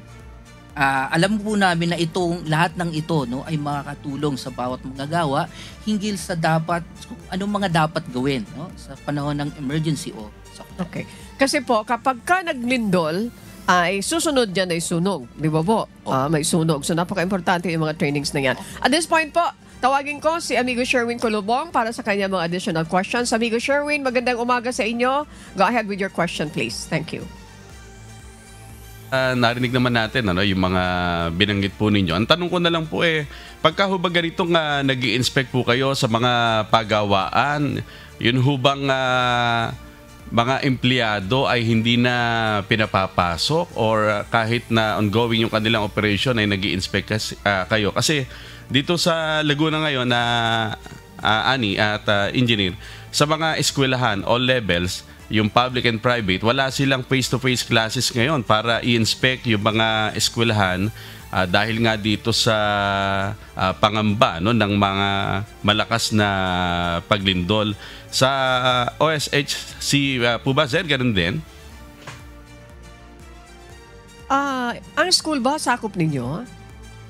Alam po namin na lahat ng ito, no, ay makakatulong sa bawat manggagawa hinggil sa anong mga dapat gawin, no, sa panahon ng emergency o sakit. Okay. Kasi po, kapag ka naglindol, ay susunod dyan ay sunog. Di ba po? May sunog. So napaka-importante yung mga trainings na yan. At this point po, tawagin ko si Amigo Sherwin Colobong para sa kanya mga additional questions. Amigo Sherwin, magandang umaga sa inyo. Go ahead with your question, please. Thank you. Narinig naman natin yung mga binanggit po ninyo. Ang tanong ko na lang po pagka hubang ganitong nag-i-inspect po kayo sa mga pagawaan, yun hubang mga empleyado ay hindi na pinapapasok or kahit na ongoing yung kanilang operation ay nag-i-inspect kayo? Kasi dito sa Laguna ngayon na Ani at Engineer, sa mga eskwelahan, all levels, yung public and private, wala silang face-to-face classes ngayon para i-inspect yung mga eskwelahan dahil nga dito sa pangamba, no, ng mga malakas na paglindol. Sa OSHC po ba, Sir, ganun din? Ang school ba sakop ninyo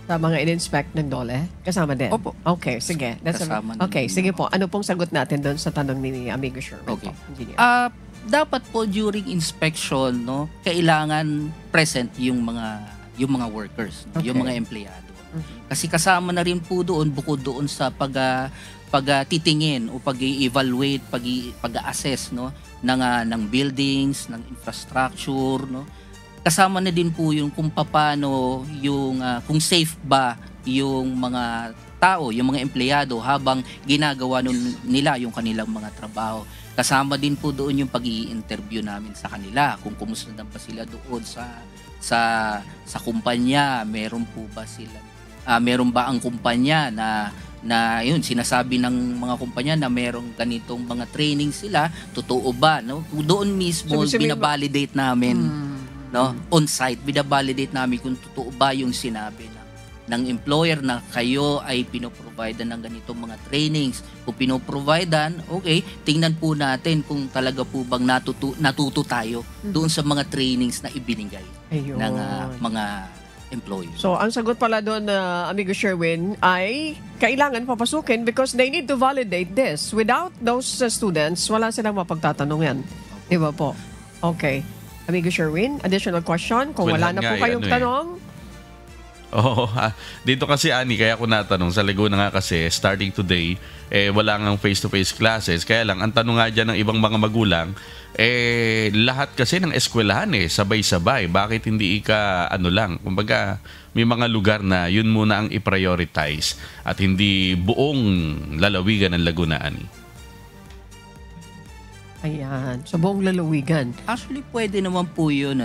sa mga in-inspect ng DOLE? Kasama din? Opo. Okay, sige. Okay, sige po. Ano pong sagot natin doon sa tanong ni Amigo Sherwin? Okay. Engineer. Dapat po during inspection, no, kailangan present yung mga workers, no, yung mga empleyado. Kasi kasama na rin po doon, bukod doon sa pagtitingin o pag-evaluate, pag-assess, no, ng buildings, ng infrastructure, no. Kasama na din po yung kung paano yung kung safe ba yung mga tao, yung mga empleyado habang ginagawa nila yung kanilang mga trabaho. Kasama din po doon yung pag-i-interview namin sa kanila kung kumusta na ba sila doon sa kumpanya. Meron po ba sila meron ba ang kumpanya na yun sinasabi ng mga kumpanya na merong ganitong mga training sila, totoo ba, no? Doon mismo binabalidate namin, no, on site, binabalidate namin kung totoo ba yung sinabi ng employer na kayo ay pinoprovidean ng ganitong mga trainings. Kung pinoprovidean, okay, tingnan po natin kung talaga po bang natuto tayo doon sa mga trainings na ibinigay ng mga employees. So, ang sagot pala doon, Amigo Sherwin, ay kailangan papasukin because they need to validate this. Without those students, wala silang mapagtatanungan. Di ba po? Okay. Amigo Sherwin, additional question? Kung wala na po kayong tanong, Oo, dito kasi Ani, kaya ako natanong, sa Laguna nga kasi, starting today, wala ngang face-to-face classes. Kaya lang, ang tanong nga dyan ng ibang mga magulang, lahat kasi ng eskwelahan sabay-sabay. Bakit hindi kumbaga, may mga lugar na yun muna ang i-prioritize at hindi buong lalawigan ng Laguna, Ani? Ayan, sa buong lalawigan. Actually, pwede naman po yun.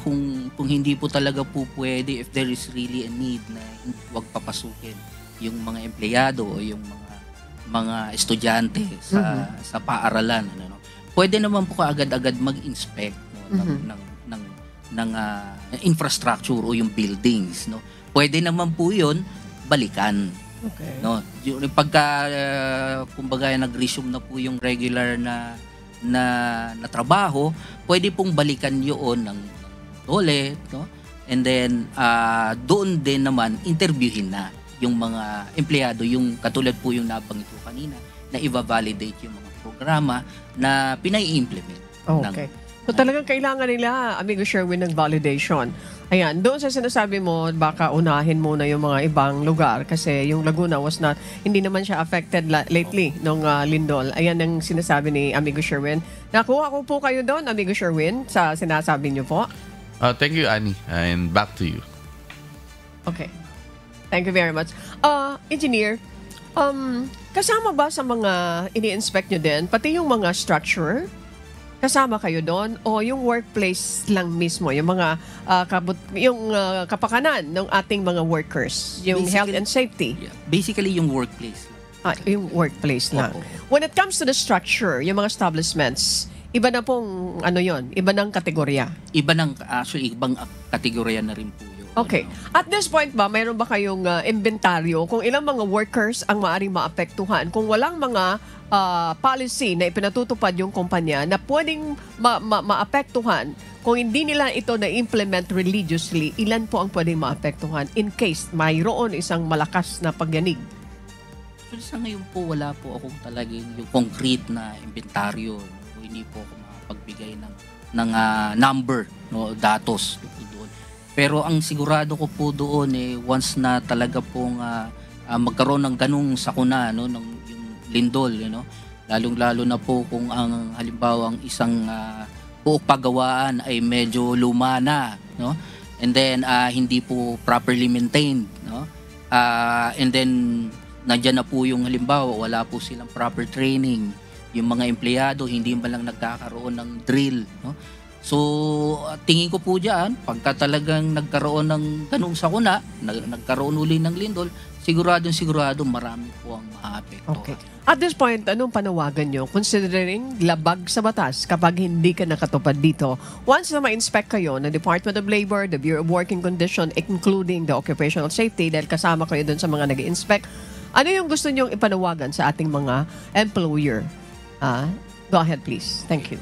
Kung hindi po talaga po pwede, if there is really a need na huwag papasukin yung mga empleyado o yung mga estudyante sa paaralan. Pwede naman po kaagad-agad mag-inspect, no, ng infrastructure o yung buildings. No? Pwede naman po yun balikan. Okay. No, yung pagka kumbaga nag-resume na po yung regular na trabaho, pwede pong balikan yun ng DOLE, no? And then doon din naman interviewin na yung mga empleyado, yung katulad po yung nabanggit ko kanina, na i-validate yung mga programa na pinai-implement So talagang kailangan nila, Amigo Sherwin, ng validation. Ayan, doon sa sinasabi mo, baka unahin muna yung mga ibang lugar kasi yung Laguna was not, hindi naman siya affected lately nung lindol. Ayan ang sinasabi ni Amigo Sherwin. Nakuha ko po kayo doon, Amigo Sherwin, sa sinasabi niyo po. Thank you, Annie. And back to you. Okay. Thank you very much. Engineer, kasama ba sa mga ini-inspect nyo din, pati yung mga structure? Kasama kayo doon o yung workplace lang mismo, yung mga kapakanan ng ating mga workers, yung health and safety? Basically, yung workplace. Yung workplace lang. When it comes to the structure, yung mga establishments, iba na pong iba ng kategorya? Ibang kategorya na rin po yun. Okay. At this point ba, mayroon ba kayong inventaryo kung ilang mga workers ang maaaring maapektuhan kung walang mga policy na ipinatutupad yung kumpanya na pwedeng maapektuhan kung hindi nila ito na-implement religiously, ilan po ang pwedeng maapektuhan in case mayroon isang malakas na pagyanig? So, sa ngayon po, wala po akong talagang yung concrete na inventaryo. Hindi po ako makapagbigay ng number, datos doon. Pero ang sigurado ko po doon once na talaga pong magkaroon ng ganung sakuna ng yung lindol, lalong-lalo na po kung ang halimbawa ang isang pagawaan ay medyo luma na, and then hindi po properly maintained, and then nandiyan na po yung halimbawa wala po silang proper training, yung mga empleyado hindi man lang nagkakaroon ng drill, So, tingin ko po diyan, pagka talagang nagkaroon ng ganung sakuna, nagkaroon uli ng lindol, sigurado marami po ang maapektuhan. Okay. At this point, anong panawagan nyo considering labag sa batas kapag hindi ka nakatupad dito? Once na ma-inspect kayo ng Department of Labor, the Bureau of Working Condition, including the Occupational Safety, dahil kasama kayo dun sa mga nag-inspect, ano yung gusto nyong ipanawagan sa ating mga employer? Go ahead, please. Thank you.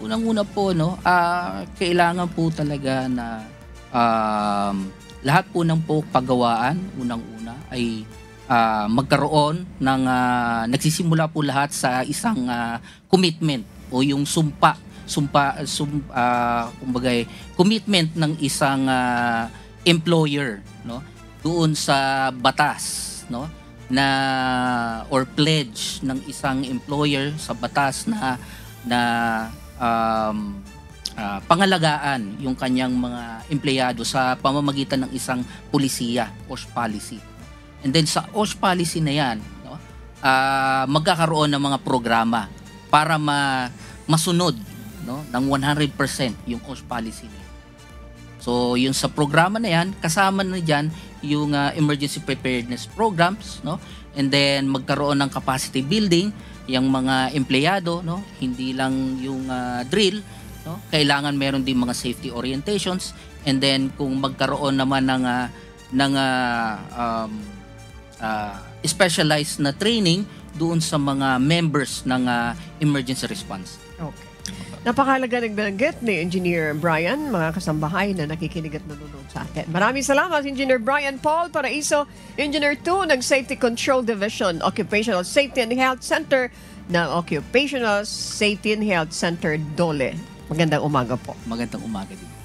Unang-una po, kailangan po talaga na lahat po ng pagawaan, unang-una, ay magkaroon ng, nagsisimula po lahat sa isang commitment o yung commitment ng isang employer, doon sa batas, na or pledge ng isang employer sa batas na pangalagaan yung kanyang mga empleyado sa pamamagitan ng isang polisiya, OSH policy. And then sa OSH policy na yan, magkakaroon ng mga programa para masunod ng 100% yung OSH policy na yan. So yung sa programa na yan, kasama na dyan yung emergency preparedness programs, and then magkaroon ng capacity building yung mga empleyado, hindi lang yung drill, kailangan meron din mga safety orientations, and then kung magkaroon naman ng specialized na training doon sa mga members ng emergency response. Okay. Napakahalaga ng banggit ni Engineer Brian, mga kasambahay na nakikinig at nanonood sa atin. Maraming salamat, Engineer Brian Paul Paraiso, Engineer 2 ng Safety Control Division, Occupational Safety and Health Center ng Occupational Safety and Health Center Dole. Magandang umaga po. Magandang umaga din.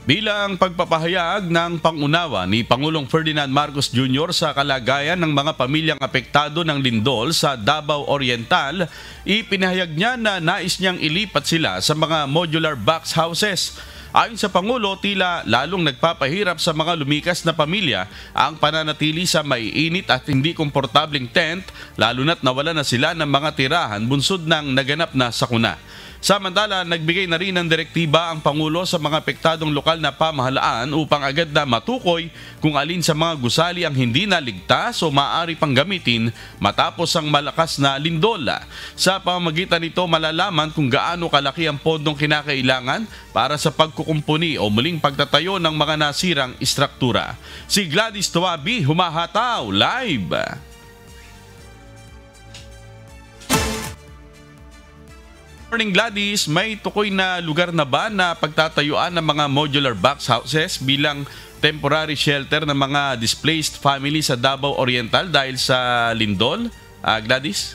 Bilang pagpapahayag ng pangunawa ni Pangulong Ferdinand Marcos Jr. sa kalagayan ng mga pamilyang apektado ng lindol sa Davao Oriental, ipinahayag niya na nais niyang ilipat sila sa mga modular box houses. Ayon sa Pangulo, tila lalong nagpapahirap sa mga lumikas na pamilya ang pananatili sa maiinit at hindi komportabling tent, lalo na't nawala na sila ng mga tirahan bunsod ng naganap na sakuna. Samantala, nagbigay na rin ng direktiba ang Pangulo sa mga apektadong lokal na pamahalaan upang agad na matukoy kung alin sa mga gusali ang hindi naligtas o maaari pang gamitin matapos ang malakas na lindola. Sa pamamagitan nito, malalaman kung gaano kalaki ang pondong kinakailangan para sa pagkukumpuni o muling pagtatayo ng mga nasirang istruktura. Si Gladys Tuabi, humahataw live. Morning Gladys, may tukoy na lugar na ba na pagtatayuan ng mga modular box houses bilang temporary shelter ng mga displaced family sa Davao Oriental dahil sa lindol? Gladys?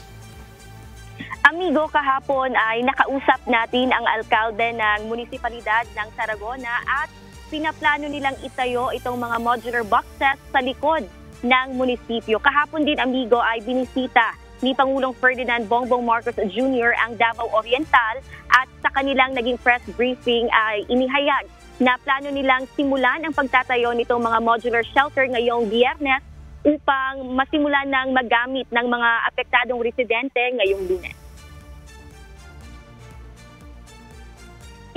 Amigo, kahapon ay nakausap natin ang alkalde ng munisipalidad ng Tarragona at pinaplano nilang itayo itong mga modular boxes sa likod ng munisipyo. Kahapon din, amigo, ay binisita ni Pangulong Ferdinand Bongbong Marcos Jr. ang Davao Oriental at sa kanilang naging press briefing ay inihayag na plano nilang simulan ang pagtatayo nitong mga modular shelter ngayong Biyernes upang masimulan ng magamit ng mga apektadong residente ngayong Lunes.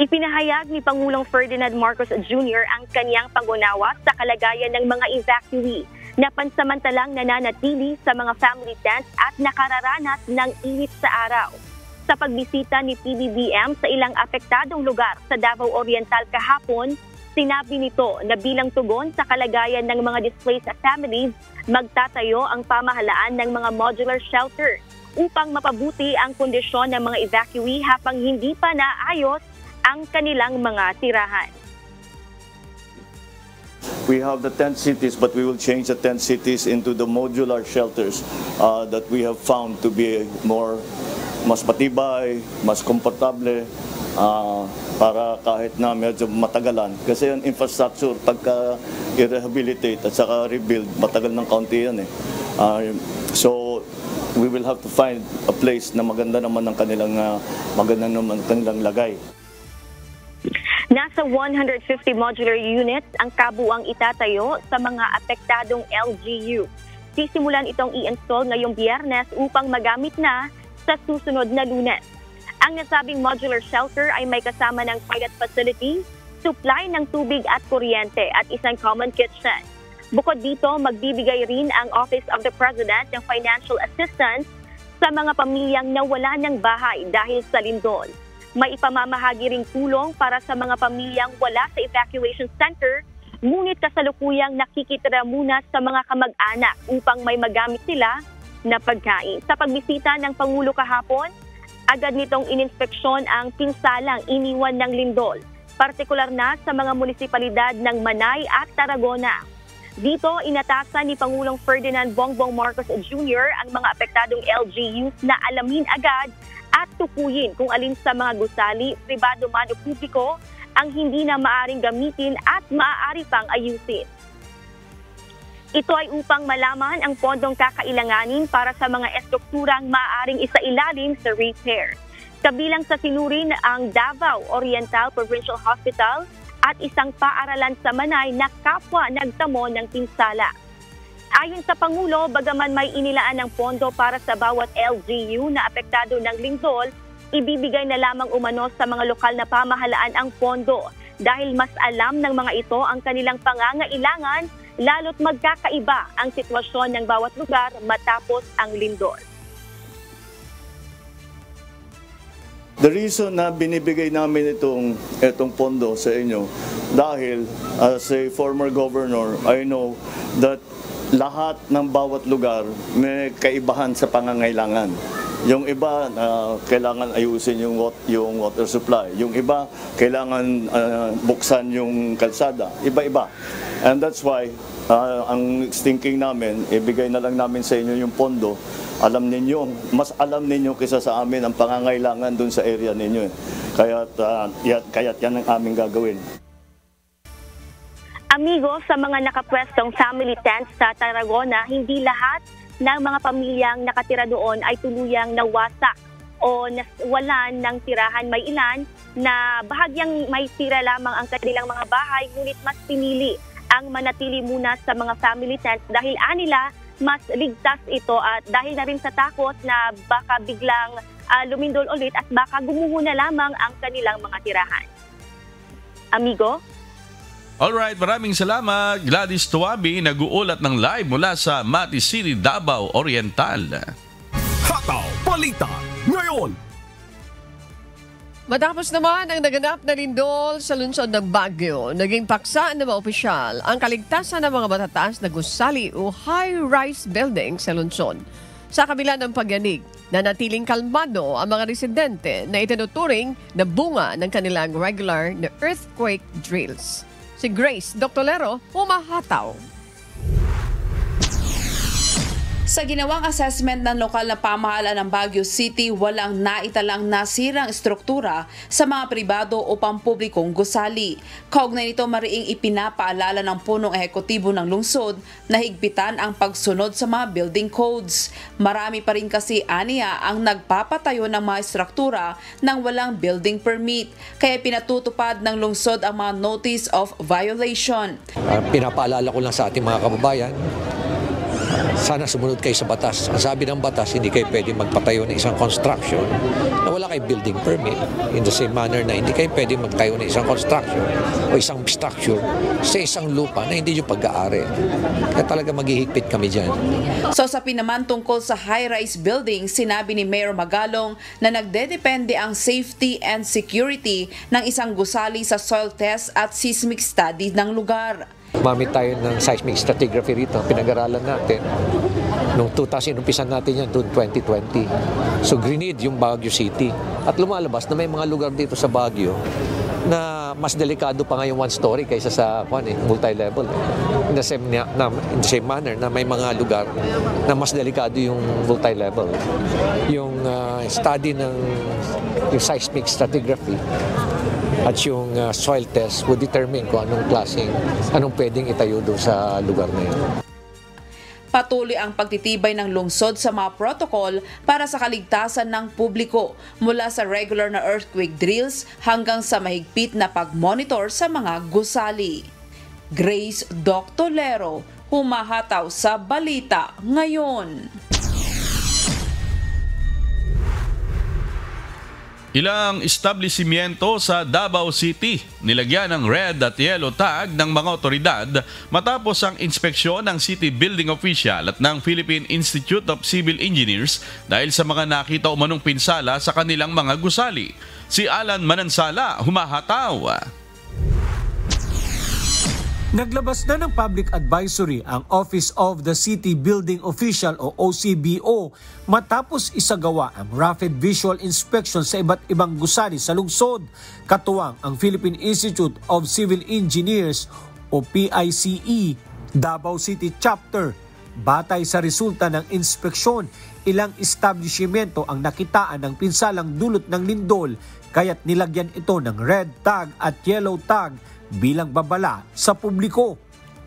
Ipinahayag ni Pangulong Ferdinand Marcos Jr. ang kanyang pangunawa sa kalagayan ng mga evacuee na pansamantalang nananatili sa mga family tents at nakararanas ng init sa araw. Sa pagbisita ni PBBM sa ilang apektadong lugar sa Davao Oriental kahapon, sinabi nito na bilang tugon sa kalagayan ng mga displaced families, magtatayo ang pamahalaan ng mga modular shelter upang mapabuti ang kondisyon ng mga evacuee habang hindi pa naayos ang kanilang mga tirahan. We have the tent cities, but we will change the tent cities into the modular shelters that we have found to be mas matibay, mas komportable, para kahit na medyo matagalan. Kasi yung infrastructure, pagka i-rehabilitate at saka rebuild, matagal ng kaunti yan eh. So, we will have to find a place na maganda naman ng kanilang lagay. Nasa 150 modular units ang kabuang itatayo sa mga apektadong LGU. Sisimulan itong i-install ngayong Biyernes upang magamit na sa susunod na Lunes. Ang nasabing modular shelter ay may kasama ng toilet facility, supply ng tubig at kuryente at isang common kitchen. Bukod dito, magbibigay rin ang Office of the President ng financial assistance sa mga pamilyang nawala ng bahay dahil sa lindol. May ipamamahagi ring tulong para sa mga pamilyang wala sa evacuation center, ngunit kasalukuyang nakikitira muna sa mga kamag-anak upang may magamit sila na pagkain. Sa pagbisita ng Pangulo kahapon, agad nitong ininspeksyon ang pinsalang iniwan ng lindol, partikular na sa mga munisipalidad ng Manay at Tarragona. Dito, inatasan ni Pangulong Ferdinand Bongbong Marcos Jr. ang mga apektadong LGUs na alamin agad at tukuyin kung alin sa mga gusali, pribado man o publiko, ang hindi na maaring gamitin at maaari pang ayusin. Ito ay upang malaman ang pondong kakailanganin para sa mga estrukturang maaaring isailalim sa repair. Kabilang sa sinurin ang Davao Oriental Provincial Hospital at isang paaralan sa Manay na kapwa nagtamo ng pinsala. Ayon sa Pangulo, bagaman may inilaan ng pondo para sa bawat LGU na apektado ng lindol, ibibigay na lamang umano sa mga lokal na pamahalaan ang pondo dahil mas alam ng mga ito ang kanilang pangangailangan, lalo't magkakaiba ang sitwasyon ng bawat lugar matapos ang lindol. The reason na binibigay namin itong pondo sa inyo dahil as a former governor, I know that lahat ng bawat lugar may kaibahan sa pangangailangan. Yung iba, kailangan ayusin yung water supply. Yung iba, kailangan buksan yung kalsada. Iba-iba. And that's why, ang thinking namin, ibigay na lang namin sa inyo yung pondo. Mas alam ninyo kaysa sa amin ang pangangailangan dun sa area ninyo. Kaya't yan ang aming gagawin. Amigo, sa mga nakapwestong family tents sa Tarragona, hindi lahat ng mga pamilyang nakatira doon ay tuluyang nawasak o nawalan ng tirahan. May ilan na bahagyang may tira lamang ang kanilang mga bahay, ngunit mas pinili ang manatili muna sa mga family tents dahil anila mas ligtas ito at dahil na rin sa takot na baka biglang lumindol ulit at baka gumuho na lamang ang kanilang mga tirahan. Amigo? Alright, maraming salamat. Gladys Tuabi, nag-uulat ng live mula sa Mati City, Davao Oriental. Hataw Balita ngayon. Matapos naman ang naganap na lindol sa lungsod ng Baguio, naging paksa ng mga opisyal ang kaligtasan ng mga matataas na gusali o high-rise building sa lungsod. Sa kabila ng pagyanig, Nanatiling kalmado ang mga residente na itinuturing na bunga ng kanilang regular na earthquake drills. Si Grace Doctolero, humahataw. Sa ginawang assessment ng lokal na pamahalaan ng Baguio City, walang naitalang nasirang estruktura sa mga pribado o pampublikong gusali. Kaugnay nito, mariing ipinapaalala ng punong ehekutibo ng lungsod na higpitan ang pagsunod sa mga building codes. Marami pa rin kasi aniya ang nagpapatayo ng mga estruktura ng walang building permit, kaya pinatutupad ng lungsod ang mga notice of violation. Pinapaalala ko lang sa ating mga kababayan, sana sumunod kayo sa batas. Ang sabi ng batas, hindi kayo pwede magpatayo ng isang construction na wala kayo building permit. In the same manner na hindi kayo pwede magtayo ng isang construction o isang structure sa isang lupa na hindi nyo pag-aari. Kaya talaga maghihigpit kami dyan. So sa pinaman tungkol sa high-rise building, sinabi ni Mayor Magalong na nagdedepende ang safety and security ng isang gusali sa soil test at seismic study ng lugar. Gumamit tayo ng seismic stratigraphy rito, pinag-aralan natin. Noong 2000, umpisan natin yan doon 2020. So grenade yung Baguio City. At lumalabas na may mga lugar dito sa Baguio na mas delikado pa nga yung one story kaysa sa multi-level. In the same manner na may mga lugar na mas delikado yung multi-level. Yung study ng yung seismic stratigraphy at yung soil test would determine kung anong pwedeng itayo doon sa lugar na yun. Patuloy ang pagtitibay ng lungsod sa mga protocol para sa kaligtasan ng publiko mula sa regular na earthquake drills hanggang sa mahigpit na pag-monitor sa mga gusali. Grace Doctolero, humahataw sa Balita Ngayon. Ilang establishmento sa Davao City nilagyan ng red at yellow tag ng mga otoridad matapos ang inspeksyon ng City Building Official at ng Philippine Institute of Civil Engineers dahil sa mga nakita umanong pinsala sa kanilang mga gusali. Si Alan Manansala, humahataw. Naglabas na ng public advisory ang Office of the City Building Official o OCBO matapos isagawa ang rapid visual inspection sa iba't ibang gusali sa lungsod. Katuwang ang Philippine Institute of Civil Engineers o PICE Davao City Chapter. Batay sa resulta ng inspeksyon, ilang establishmento ang nakitaan ng pinsalang dulot ng lindol kaya't nilagyan ito ng red tag at yellow tag bilang babala sa publiko.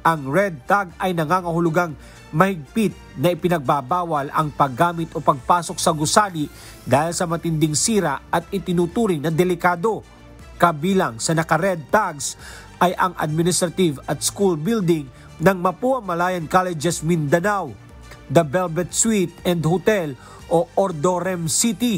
Ang red tag ay nangangahulugang mahigpit na ipinagbabawal ang paggamit o pagpasok sa gusali dahil sa matinding sira at itinuturing na delikado. Kabilang sa naka-red tags ay ang administrative at school building ng Mapua Malayan Colleges Mindanao, the Velvet Suite and Hotel o Ordorem City,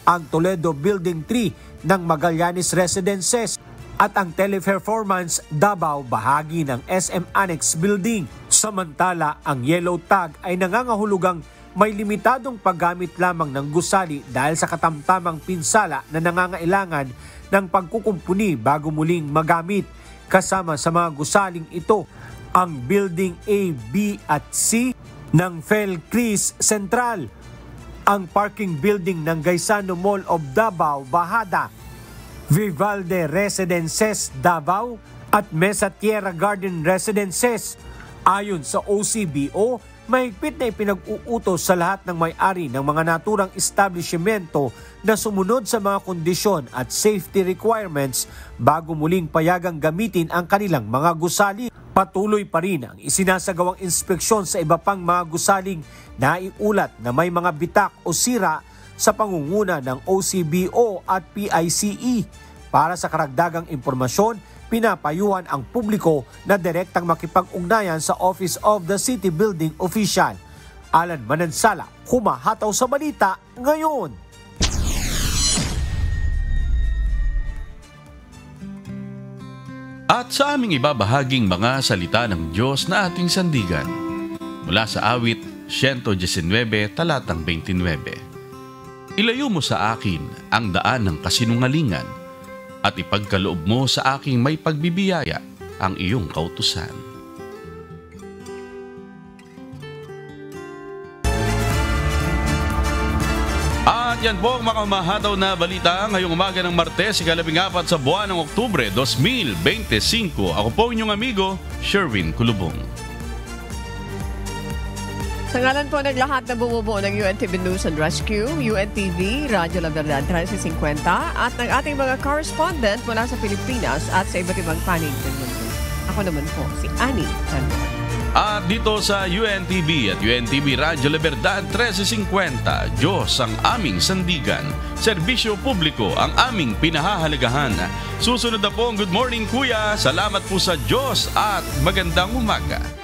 ang Toledo Building 3 ng Magallanes Residences, at ang Teleperformance Davao bahagi ng SM Annex Building. Samantala, ang yellow tag ay nangangahulugang may limitadong paggamit lamang ng gusali dahil sa katamtamang pinsala na nangangailangan ng pagkukumpuni bago muling magamit. Kasama sa mga gusaling ito, ang Building A, B at C ng Felcris Central, ang parking building ng Gaisano Mall of Davao Bahada, Vivalde Residences Davao at Mesa Tierra Garden Residences. Ayon sa OCBO, mahigpit na ipinag-uutos sa lahat ng may-ari ng mga naturang establishmento na sumunod sa mga kondisyon at safety requirements bago muling payagang gamitin ang kanilang mga gusali. Patuloy pa rin ang isinasagawang inspeksyon sa iba pang mga gusaling na iulat na may mga bitak o sira sa pangunguna ng OCBO at PICE. Para sa karagdagang impormasyon, pinapayuhan ang publiko na direktang makipag-ugnayan sa Office of the City Building Official. Alan Manansala, humahataw sa Balita Ngayon. At sa aming ibabahaging mga salita ng Diyos na ating sandigan, mula sa awit 119, talatang 29. Ilayo mo sa akin ang daan ng kasinungalingan at ipagkaloob mo sa aking may pagbibiyaya ang iyong kautusan. At yan po ang makamahataw na balita ngayong umaga ng Martes, ika-14 sa buwan ng Oktubre 2025. Ako po inyong amigo, Sherwin Kulubong. Sa ngalan po ng lahat na bumubuo ng UNTV News and Rescue, UNTV, Radyo La Verdad 1350 at ng ating mga correspondent mula sa Pilipinas at sa iba't ibang panig ng mundo. Ako naman po, si Annie Tanor. At dito sa UNTV at UNTV Radyo La Verdad 1350, Diyos ang aming sandigan, serbisyo publiko ang aming pinahahalagahan. Susunod na po ang Good Morning Kuya. Salamat po sa Diyos at magandang umaga.